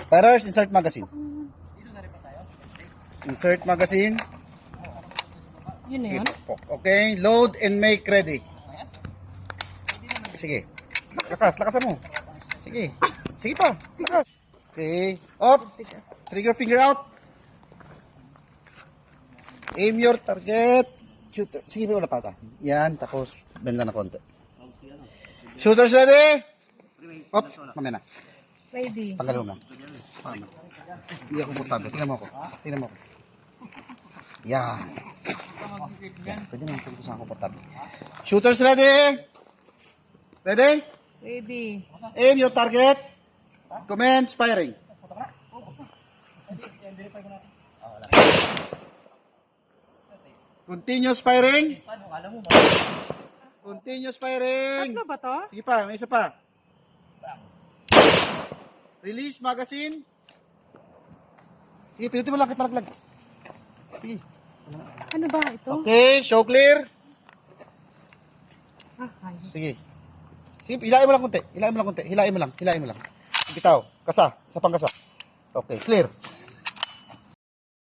Firers, insert magazine. Insert magazine. Yun na yun? Okay, load and make ready. Sige. Lakasan mo. Sige. Sige pa. Lakas. Okay. Up. Trigger finger out. Aim your target. Shoot. Sige, wala pa ta. Yan, tapos bend lang na konti. Shooters ready? Up. Mamaya na. Ready. Tanggalin mo na. Hindi ako komportable. Tingnan mo ako. Tingnan mo ako. Yan. Yan. Pwede naman kung saan komportable. Shooters ready? Ready? Ready. Aim your target. Commence firing. Continuous firing. Continuous firing. Tatlo ba to? Sige pa, may isa pa. Release magazine. Sige, pinutin mo lang, palaglag. Sige. Ano ba ito? Okay, show clear. Ah, ay. Sige. Sige, hilain mo lang konti. Hilain mo lang konti. Hilain mo lang. Hilain mo lang. Bitaw. Kasa. Sa pangkasa. Okay, clear.